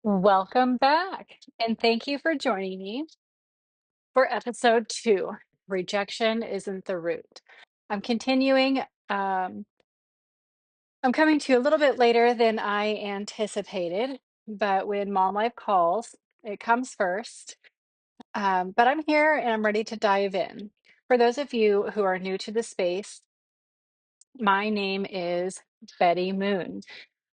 Welcome back, and thank you for joining me for episode two. Rejection isn't the root. I'm continuing. Um, I'm coming to you a little bit later than I anticipated, but when mom life calls, it comes first. But I'm here and I'm ready to dive in. For those of you who are new to the space, my name is Betty Moon.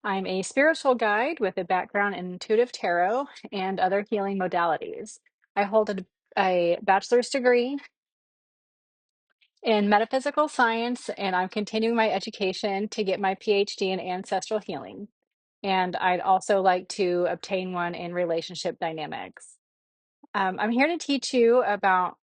I'm a spiritual guide with a background in intuitive tarot and other healing modalities. I hold a bachelor's degree in metaphysical science, and I'm continuing my education to get my PhD in ancestral healing. And I'd also like to obtain one in relationship dynamics. I'm here to teach you about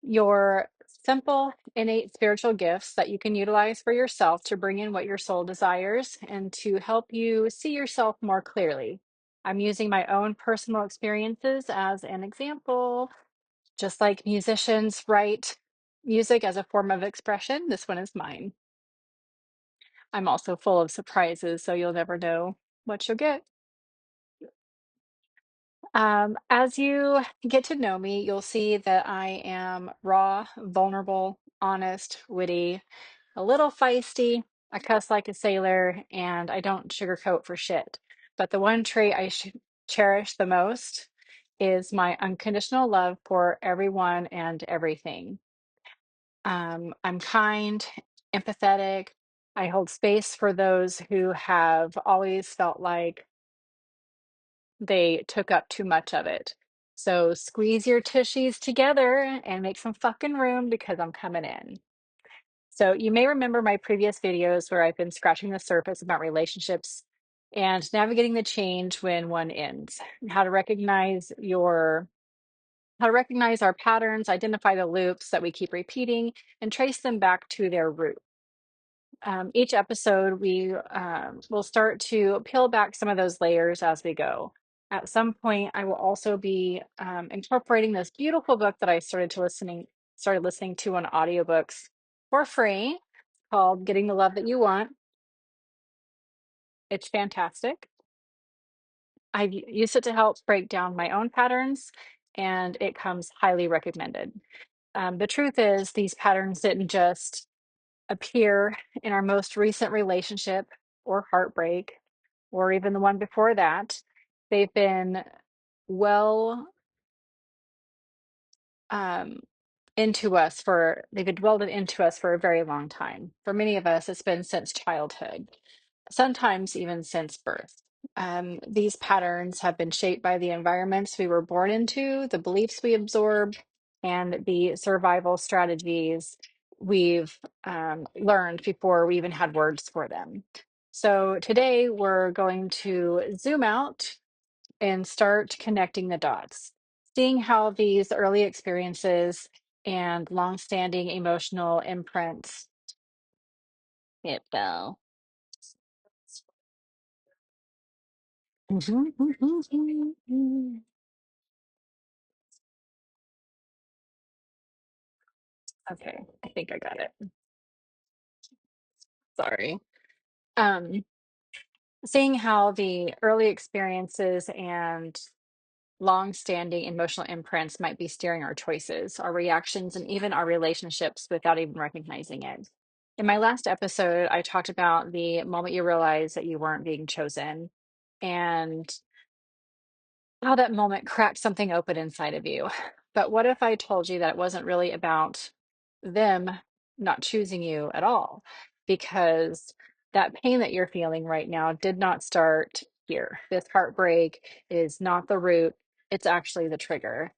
your simple, innate spiritual gifts that you can utilize for yourself to bring in what your soul desires and to help you see yourself more clearly. I'm using my own personal experiences as an example. Just like musicians write music as a form of expression, this one is mine. I'm also full of surprises, so you'll never know what you'll get. As you get to know me, you'll see that I am raw, vulnerable, honest, witty, a little feisty. I cuss like a sailor, and I don't sugarcoat for shit. But the one trait cherish the most is my unconditional love for everyone and everything. I'm kind, empathetic. I hold space for those who have always felt like they took up too much of it. So squeeze your tushies together and make some fucking room because I'm coming in. So you may remember my previous videos where I've been scratching the surface about relationships and navigating the change when one ends, how to recognize our patterns, identify the loops that we keep repeating, and trace them back to their root. Each episode, we will start to peel back some of those layers as we go. At some point, I will also be incorporating this beautiful book that I started listening to on audiobooks for free, called "Getting the Love That You Want." It's fantastic. I've used it to help break down my own patterns, and it comes highly recommended. The truth is, these patterns didn't just appear in our most recent relationship or heartbreak, or even the one before that. They've been well um, they've been dwelled into us for a very long time. For many of us, it's been since childhood, sometimes even since birth. These patterns have been shaped by the environments we were born into, the beliefs we absorbed, and the survival strategies we've learned before we even had words for them. So today we're going to zoom out and start connecting the dots, seeing how these early experiences and longstanding emotional imprints. It fell. Okay, I think I got it. Sorry. Um, Seeing how the early experiences and long-standing emotional imprints might be steering our choices, our reactions, and even our relationships without even recognizing it. In my last episode, I talked about the moment you realize that you weren't being chosen and how that moment cracked something open inside of you. But what if I told you that it wasn't really about them not choosing you at all? Because that pain that you're feeling right now did not start here. This heartbreak is not the root, it's actually the trigger.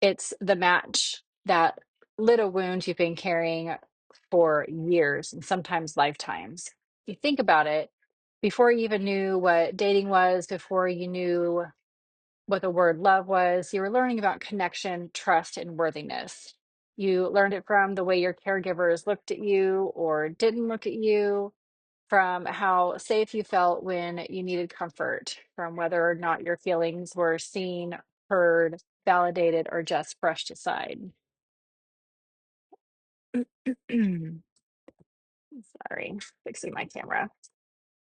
It's the match that lit a wound you've been carrying for years and sometimes lifetimes. You think about it, before you even knew what dating was, before you knew what the word love was, you were learning about connection, trust, and worthiness. You learned it from the way your caregivers looked at you or didn't look at you, from how safe you felt when you needed comfort, from whether or not your feelings were seen, heard, validated, or just brushed aside. Sorry, fixing my camera.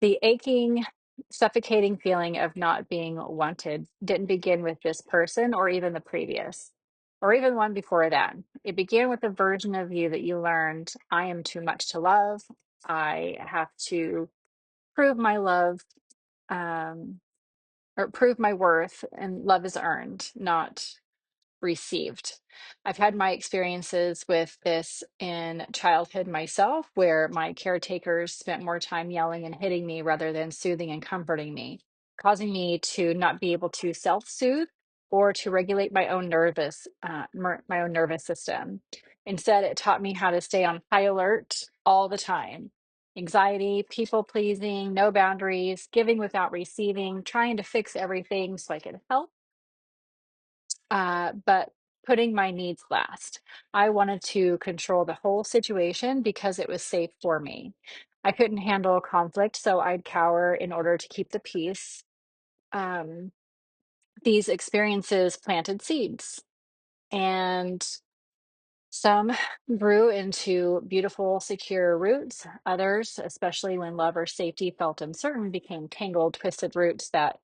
The aching suffocating feeling of not being wanted didn't begin with this person or even the previous, or even one before that. It began with a version of you that you learned: I am too much to love. I have to prove my love, um, or prove my worth, and love is earned, not received. I've had my experiences with this in childhood myself, where my caretakers spent more time yelling and hitting me rather than soothing and comforting me, causing me to not be able to self-soothe or to regulate my own nervous system. Instead, it taught me how to stay on high alert all the time. Anxiety, people pleasing, no boundaries, giving without receiving, trying to fix everything so I could help, but putting my needs last. I wanted to control the whole situation because it was safe for me. I couldn't handle conflict, so I'd cower in order to keep the peace. Um, these experiences planted seeds, and some grew into beautiful, secure roots. Others, especially when love or safety felt uncertain, became tangled, twisted roots that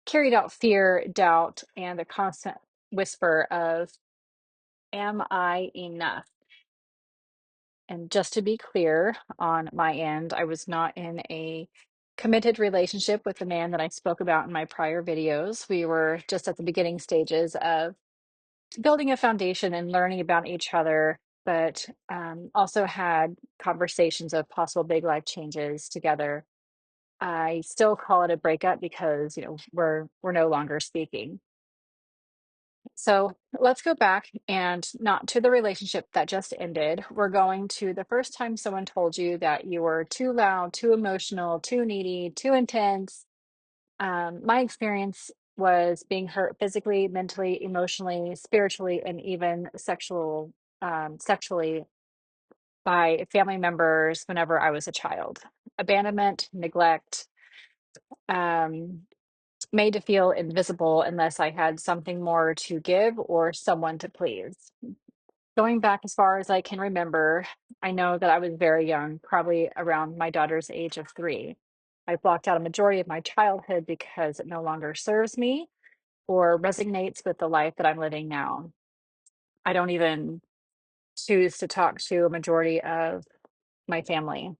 carried out fear, doubt, and the constant whisper of, am I enough? And just to be clear on my end, I was not in a committed relationship with the man that I spoke about in my prior videos. We were just at the beginning stages of building a foundation and learning about each other, but also had conversations of possible big life changes together. I still call it a breakup because, we're no longer speaking. So let's go back, and not to the relationship that just ended. We're going to the first time someone told you that you were too loud, too emotional, too needy, too intense. My experience was being hurt physically, mentally, emotionally, spiritually, and even sexually by family members whenever I was a child. Abandonment, neglect, um, made to feel invisible unless I had something more to give or someone to please. Going back as far as I can remember, I know that I was very young, probably around my daughter's age of 3. I blocked out a majority of my childhood because it no longer serves me or resonates with the life that I'm living now. I don't even choose to talk to a majority of my family.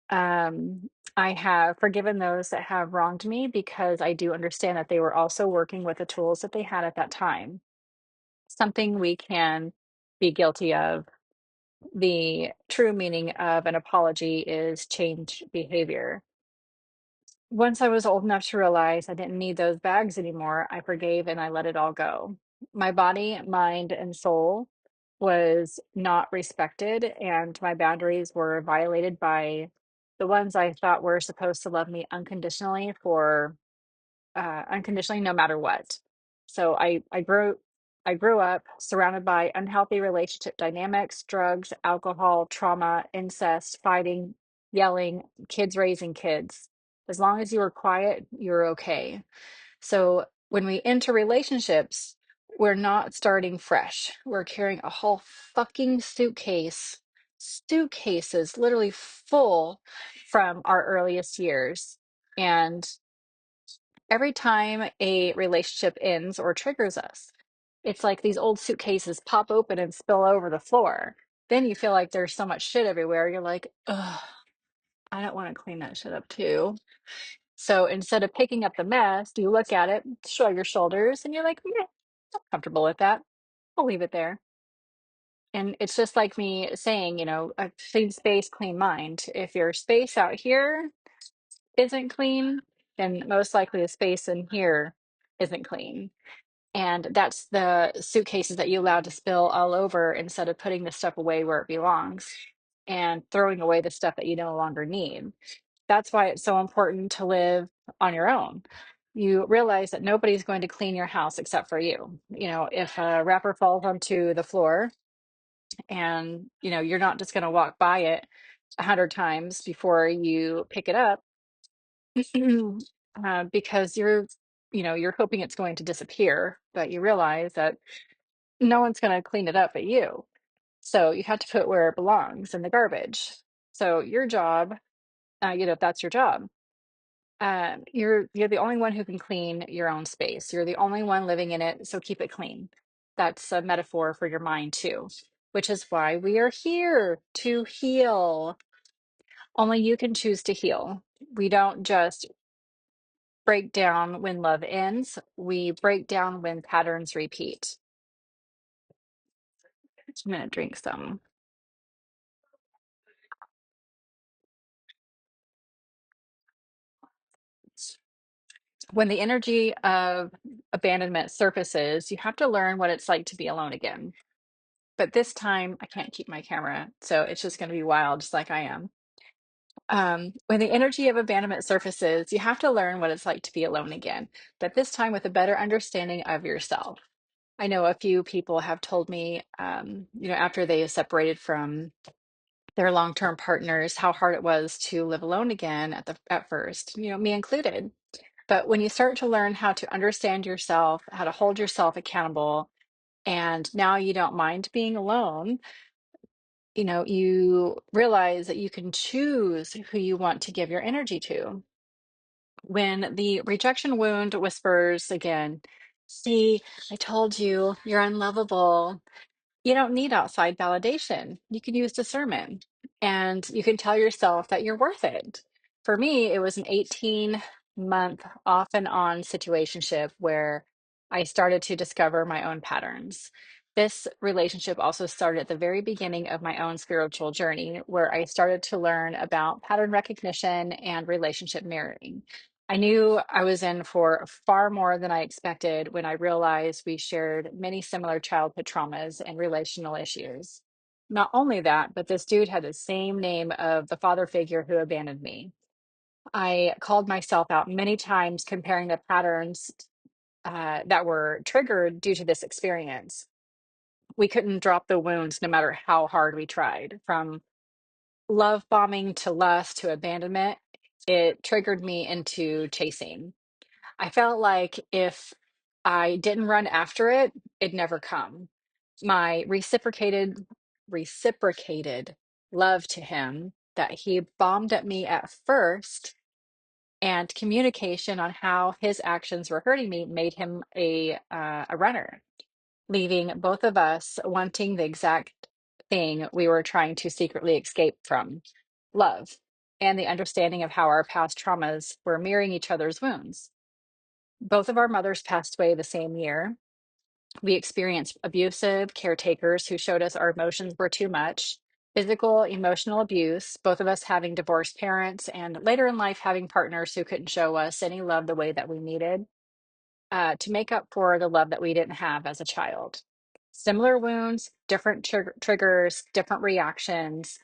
Um, I have forgiven those that have wronged me because I do understand that they were also working with the tools that they had at that time. Something we can be guilty of. The true meaning of an apology is change behavior. Once I was old enough to realize I didn't need those bags anymore, I forgave and I let it all go. My body, mind, and soul was not respected, and my boundaries were violated by the ones I thought were supposed to love me unconditionally, no matter what. So I grew up surrounded by unhealthy relationship dynamics, drugs, alcohol, trauma, incest, fighting, yelling, kids raising kids. As long as you were quiet, you're okay. So when we enter relationships, we're not starting fresh. We're carrying a whole fucking suitcases literally full from our earliest years. And every time a relationship ends or triggers us, it's like these old suitcases pop open and spill over the floor. Then you feel like there's so much shit everywhere. You're like, ugh, I don't want to clean that shit up too. So instead of picking up the mess, you look at it, shrug your shoulders, and you're like, yeah, I'm comfortable with that. I'll leave it there. And it's just like me saying, a clean space, clean mind. If your space out here isn't clean, then most likely the space in here isn't clean. And that's the suitcases that you allowed to spill all over instead of putting the stuff away where it belongs and throwing away the stuff that you no longer need. That's why it's so important to live on your own. You realize that nobody's going to clean your house except for you. If a wrapper falls onto the floor and, you're not just going to walk by it 100 times before you pick it up, because you're hoping it's going to disappear, but you realize that no one's going to clean it up but you. So you have to put it where it belongs, in the garbage. So your job, if that's your job. You're the only one who can clean your own space. You're the only one living in it, so keep it clean. That's a metaphor for your mind too, which is why we are here to heal. Only you can choose to heal. We don't just break down when love ends, we break down when patterns repeat. I'm gonna drink some. When the energy of abandonment surfaces, you have to learn what it's like to be alone again. But this time, I can't keep my camera, so it's just going to be wild, just like I am. When the energy of abandonment surfaces, you have to learn what it's like to be alone again, but this time with a better understanding of yourself. I know a few people have told me, after they separated from their long-term partners, how hard it was to live alone again at first, me included. But when you start to learn how to understand yourself, how to hold yourself accountable, and now you don't mind being alone, you realize that you can choose who you want to give your energy to. When the rejection wound whispers again, see, I told you, you're unlovable. You don't need outside validation. You can use discernment and you can tell yourself that you're worth it. For me, it was an 18-month off and on situationship where I started to discover my own patterns. This relationship also started at the very beginning of my own spiritual journey, where I started to learn about pattern recognition and relationship mirroring. I knew I was in for far more than I expected when I realized we shared many similar childhood traumas and relational issues. Not only that, but this dude had the same name of the father figure who abandoned me. I called myself out many times comparing the patterns that were triggered due to this experience. We couldn't drop the wounds no matter how hard we tried. From love bombing to lust to abandonment, it triggered me into chasing. I felt like if I didn't run after it, it'd never come. My reciprocated love to him that he bombed at me at first and communication on how his actions were hurting me made him a runner, leaving both of us wanting the exact thing we were trying to secretly escape from: love and the understanding of how our past traumas were mirroring each other's wounds. Both of our mothers passed away the same year. We experienced abusive caretakers who showed us our emotions were too much, physical, emotional abuse, both of us having divorced parents, and later in life having partners who couldn't show us any love the way that we needed to make up for the love that we didn't have as a child. Similar wounds, different triggers, different reactions.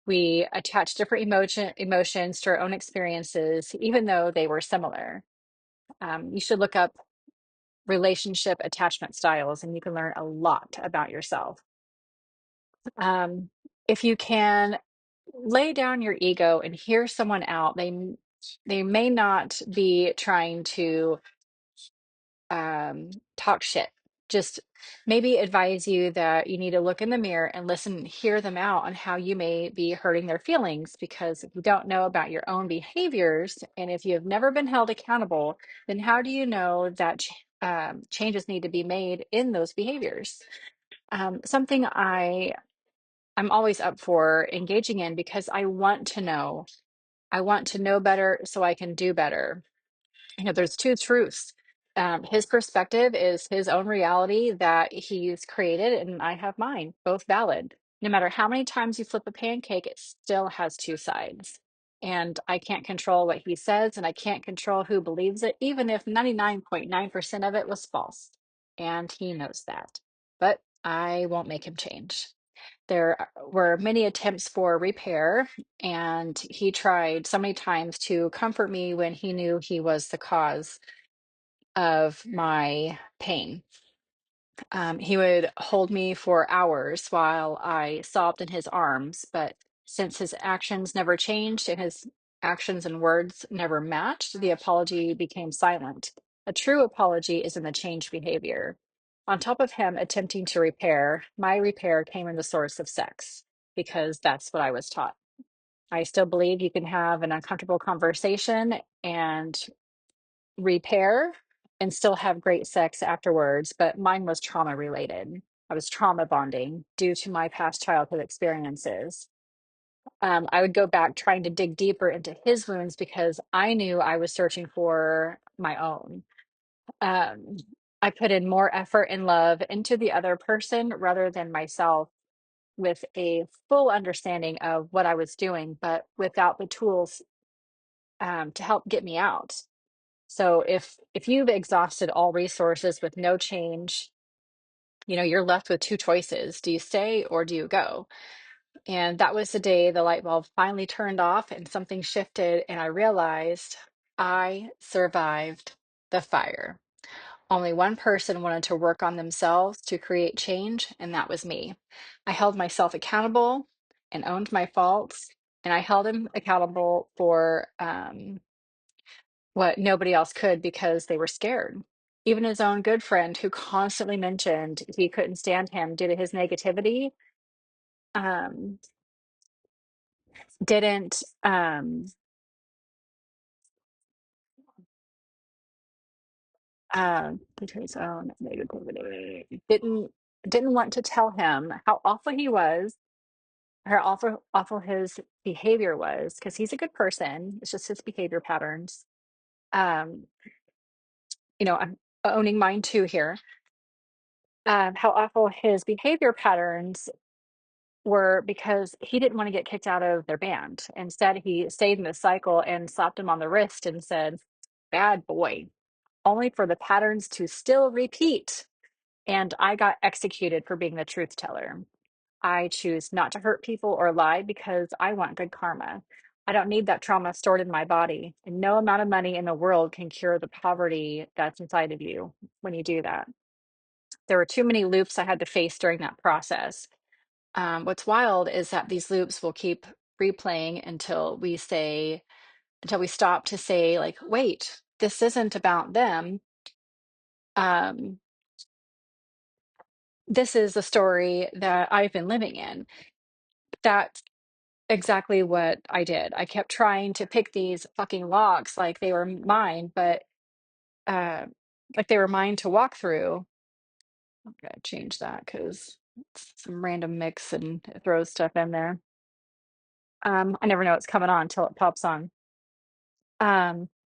We attach different emotions to our own experiences, even though they were similar. You should look up relationship attachment styles and you can learn a lot about yourself. Um, if you can lay down your ego and hear someone out, they may not be trying to talk shit. Just maybe advise you that you need to look in the mirror and listen, hear them out on how you may be hurting their feelings. Because if you don't know about your own behaviors and if you have never been held accountable, then how do you know that changes need to be made in those behaviors? Something I'm always up for engaging in because I want to know. I want to know better so I can do better. There's two truths. His perspective is his own reality that he's created, and I have mine, both valid. No matter how many times you flip a pancake, it still has two sides. And I can't control what he says, and I can't control who believes it, even if 99.9% of it was false. And he knows that. But I won't make him change. There were many attempts for repair, and he tried so many times to comfort me when he knew he was the cause of my pain. He would hold me for hours while I sobbed in his arms, but since his actions never changed and his actions and words never matched, the apology became silent. A true apology is in the changed behavior. On top of him attempting to repair, my repair came in the source of sex because that's what I was taught. I still believe you can have an uncomfortable conversation and repair and still have great sex afterwards, but mine was trauma related. I was trauma bonding due to my past childhood experiences. I would go back trying to dig deeper into his wounds because I knew I was searching for my own. Um, I put in more effort and love into the other person rather than myself with a full understanding of what I was doing, but without the tools to help get me out. So if you've exhausted all resources with no change, you're left with two choices. Do you stay or do you go? And that was the day the light bulb finally turned off and something shifted, and I realized I survived the fire. Only one person wanted to work on themselves to create change, and that was me. I held myself accountable and owned my faults, and I held him accountable for what nobody else could because they were scared. Even his own good friend, who constantly mentioned he couldn't stand him due to his negativity, um, didn't due to his own negativity, didn't want to tell him how awful he was, how awful his behavior was, because he's a good person. It's just his behavior patterns. Um, I'm owning mine too here. How awful his behavior patterns were because he didn't want to get kicked out of their band. Instead, he stayed in the cycle and slapped him on the wrist and said, "Bad boy," only for the patterns to still repeat. And I got executed for being the truth teller. I choose not to hurt people or lie because I want good karma. I don't need that trauma stored in my body. And no amount of money in the world can cure the poverty that's inside of you when you do that. There were too many loops I had to face during that process. What's wild is that these loops will keep replaying until we stop to say, like, wait, this isn't about them. Um, this is the story that I've been living in. That's exactly what I did. I kept trying to pick these fucking locks like they were mine, but uh, like they were mine to walk through. I'm gonna change that because it's some random mix and it throws stuff in there. I never know what's coming on until it pops on.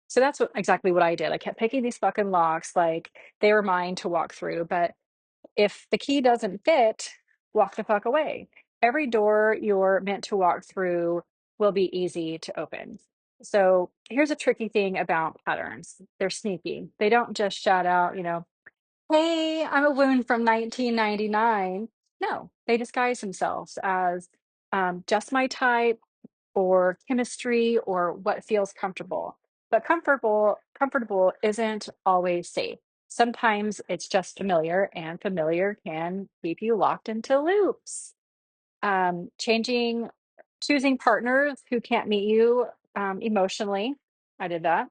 So that's exactly what I did. I kept picking these fucking locks like they were mine to walk through. But if the key doesn't fit, walk the fuck away. Every door you're meant to walk through will be easy to open. So here's a tricky thing about patterns. They're sneaky. They don't just shout out, "Hey, I'm a wound from 1999." No, they disguise themselves as just my type or chemistry or what feels comfortable. But comfortable isn't always safe. Sometimes it's just familiar, and familiar can keep you locked into loops. Changing, choosing partners who can't meet you emotionally. I did that.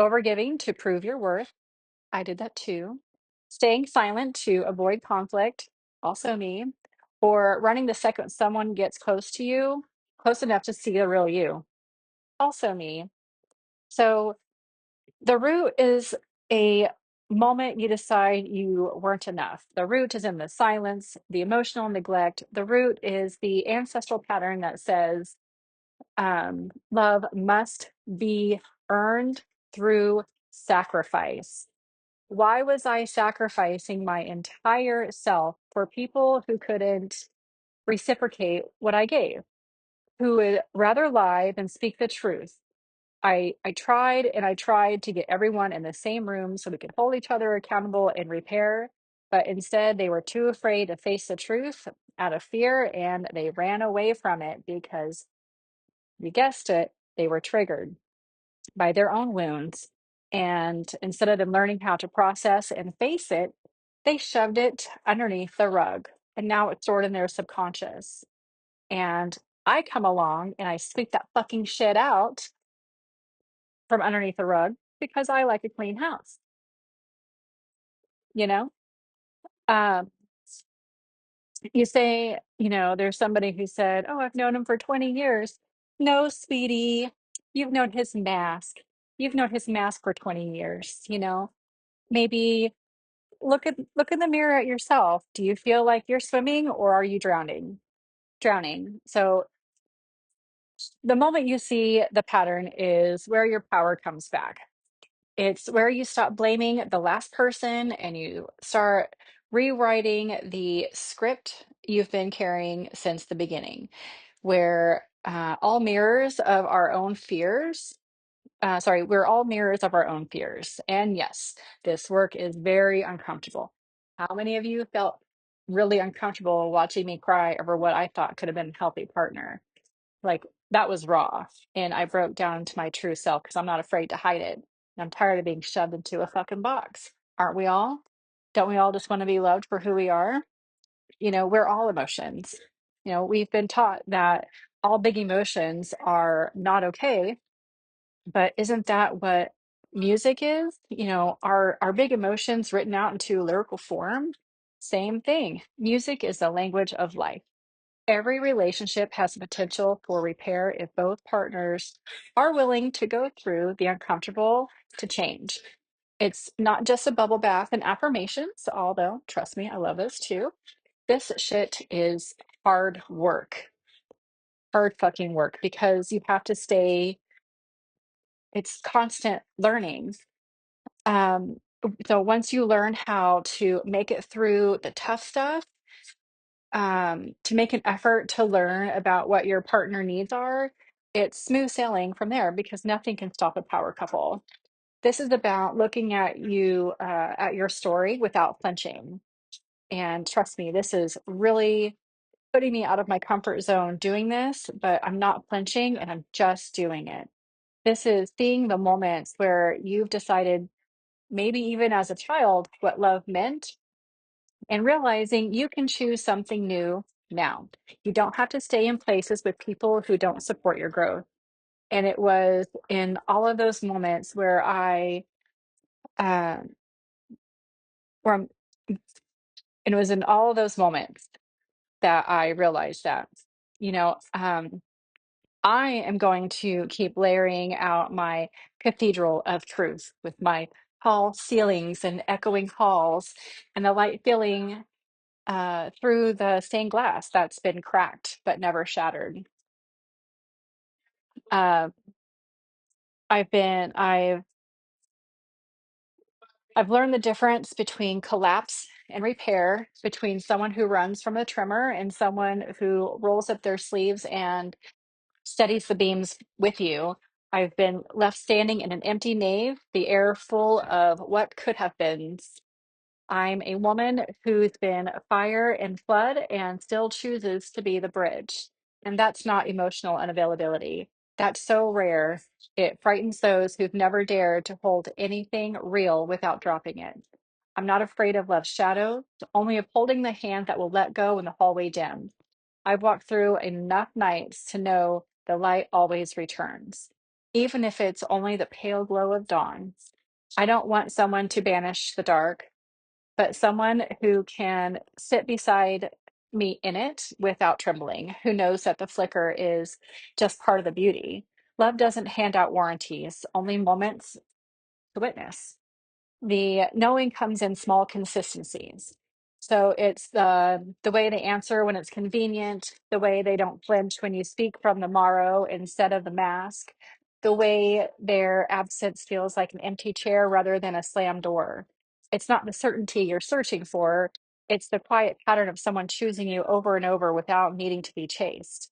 Overgiving to prove your worth. I did that too. Staying silent to avoid conflict. Also me. Or running the second someone gets close to you, close enough to see the real you. Also me. So the root is a moment you decide you weren't enough. The root is in the silence, the emotional neglect. The root is the ancestral pattern that says love must be earned through sacrifice. Why was I sacrificing my entire self for people who couldn't reciprocate what I gave, who would rather lie than speak the truth? I tried and I tried to get everyone in the same room so we could hold each other accountable and repair, but instead they were too afraid to face the truth out of fear, and they ran away from it because you guessed it, they were triggered by their own wounds. And instead of them learning how to process and face it, they shoved it underneath the rug. And now it's stored in their subconscious. And I come along and I sweep that fucking shit out from underneath the rug because I like a clean house, you know? Um, you say, there's somebody who said, "Oh, I've known him for 20 years." No, sweetie, you've known his mask. You've known his mask for 20 years, you know? Maybe look in the mirror at yourself. Do you feel like you're swimming or are you drowning? Drowning. So the moment you see the pattern is where your power comes back. It's where you stop blaming the last person and you start rewriting the script you've been carrying since the beginning, where all mirrors of our own fears. Sorry, we're all mirrors of our own fears. And yes, this work is very uncomfortable. How many of you felt really uncomfortable watching me cry over what I thought could have been a healthy partner? Like that was raw. And I broke down to my true self because I'm not afraid to hide it. And I'm tired of being shoved into a fucking box. Aren't we all? Don't we all just want to be loved for who we are? You know, we're all emotions. You know, we've been taught that all big emotions are not okay, but isn't that what music is? You know, our big emotions written out into lyrical form? Same thing. Music is the language of life. Every relationship has the potential for repair if both partners are willing to go through the uncomfortable to change. It's not just a bubble bath and affirmations, although, trust me, I love those too. This shit is hard work, hard fucking work, because you have to stay, it's constant learning. Um, so once you learn how to make it through the tough stuff, to make an effort to learn about what your partner needs are, it's smooth sailing from there because nothing can stop a power couple. This is about looking at you, at your story without flinching. And trust me, this is really putting me out of my comfort zone doing this, but I'm not flinching and I'm just doing it. This is seeing the moments where you've decided, maybe even as a child, what love meant and realizing you can choose something new now. You don't have to stay in places with people who don't support your growth. And it was in all of those moments where um, where I'm, and it was in all of those moments that I realized that, you know, I am going to keep layering out my cathedral of truth with my tall ceilings and echoing halls and the light filling through the stained glass that's been cracked but never shattered. Uh, I've I've learned the difference between collapse and repair, between someone who runs from a tremor and someone who rolls up their sleeves and steadies the beams with you. I've been left standing in an empty nave, the air full of what could have been. I'm a woman who's been fire and flood and still chooses to be the bridge. And that's not emotional unavailability. That's so rare. It frightens those who've never dared to hold anything real without dropping it. I'm not afraid of love's shadow, only of holding the hand that will let go when the hallway dims. I've walked through enough nights to know the light always returns, even if it's only the pale glow of dawn. I don't want someone to banish the dark, but someone who can sit beside me in it without trembling, who knows that the flicker is just part of the beauty. Love doesn't hand out warranties, only moments to witness. The knowing comes in small consistencies. So it's the way they answer when it's convenient, the way they don't flinch when you speak from the marrow instead of the mask, the way their absence feels like an empty chair rather than a slammed door. It's not the certainty you're searching for, it's the quiet pattern of someone choosing you over and over without needing to be chased.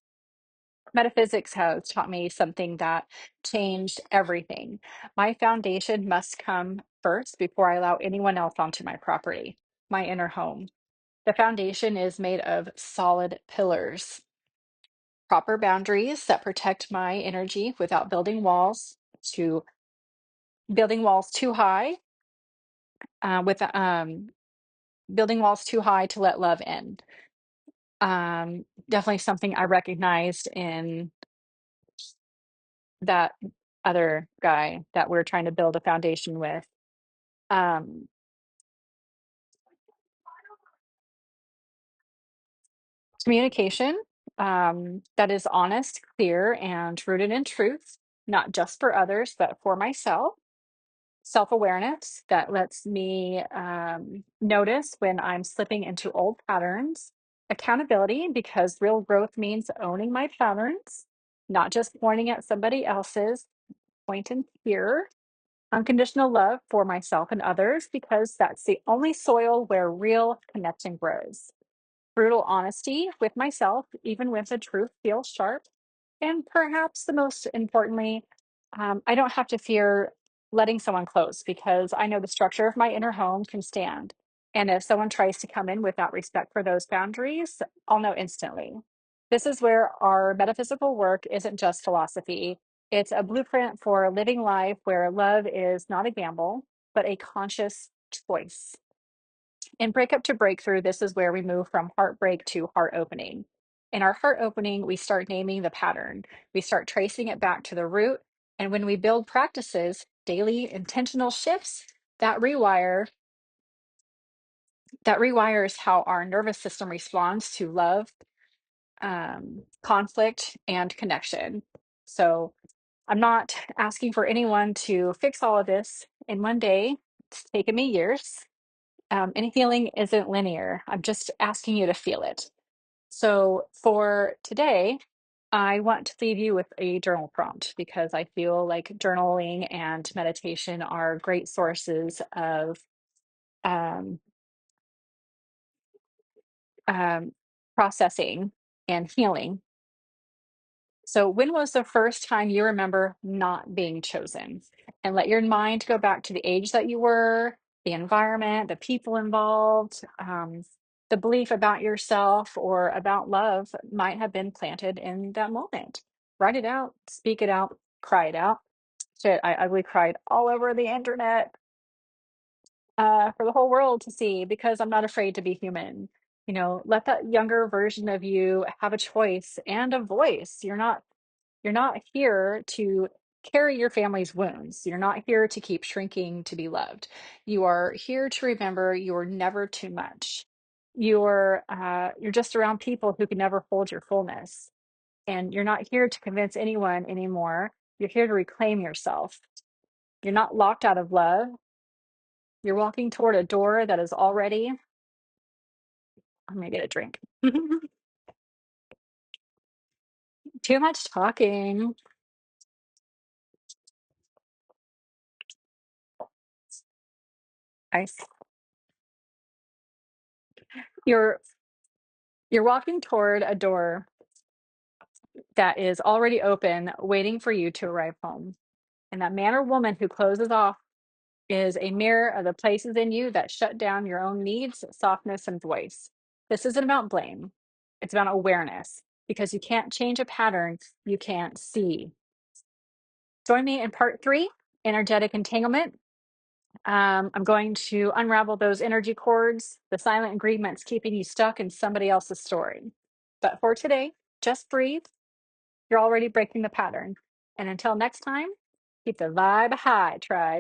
Metaphysics has taught me something that changed everything. My foundation must come first before I allow anyone else onto my property, my inner home. The foundation is made of solid pillars, proper boundaries that protect my energy without building walls too high, with building walls too high to let love in. Definitely something I recognized in that other guy that we're trying to build a foundation with. Um, Communication. that is honest, clear, and rooted in truth, not just for others, but for myself. Self awareness that lets me notice when I'm slipping into old patterns. Accountability, because real growth means owning my patterns, not just pointing at somebody else's. Point and here. Unconditional love for myself and others, because that's the only soil where real connection grows. Brutal honesty with myself, even when the truth feels sharp. And perhaps the most importantly, I don't have to fear letting someone close because I know the structure of my inner home can stand. And if someone tries to come in without respect for those boundaries, I'll know instantly. This is where our metaphysical work isn't just philosophy, it's a blueprint for living life where love is not a gamble, but a conscious choice. In Breakup to Breakthrough, this is where we move from heartbreak to heart opening. In our heart opening, we start naming the pattern, we start tracing it back to the root. And when we build practices, daily intentional shifts, that rewire that rewires how our nervous system responds to love, conflict, and connection. So I'm not asking for anyone to fix all of this in one day. It's taken me years. And healing isn't linear. I'm just asking you to feel it. So for today, I want to leave you with a journal prompt because I feel like journaling and meditation are great sources of um, um, processing and healing. So, when was the first time you remember not being chosen? And let your mind go back to the age that you were, the environment, the people involved, the belief about yourself or about love might have been planted in that moment. Write it out, speak it out, cry it out. Shit, I ugly cried all over the internet for the whole world to see because I'm not afraid to be human. Let that younger version of you have a choice and a voice. You're not here to carry your family's wounds. You're not here to keep shrinking to be loved. You are here to remember you're never too much. You're just around people who can never hold your fullness. And you're not here to convince anyone anymore. You're here to reclaim yourself. You're not locked out of love. You're walking toward a door that is already, I'm gonna get a drink. Too much talking. I, s- you're you're walking toward a door that is already open, waiting for you to arrive home. And that man or woman who closes off is a mirror of the places in you that shut down your own needs, softness, and voice. This isn't about blame, it's about awareness because you can't change a pattern you can't see. Join me in part three, energetic entanglement. I'm going to unravel those energy cords, the silent agreements keeping you stuck in somebody else's story. But for today, just breathe. You're already breaking the pattern. And until next time, keep the vibe high, tribe.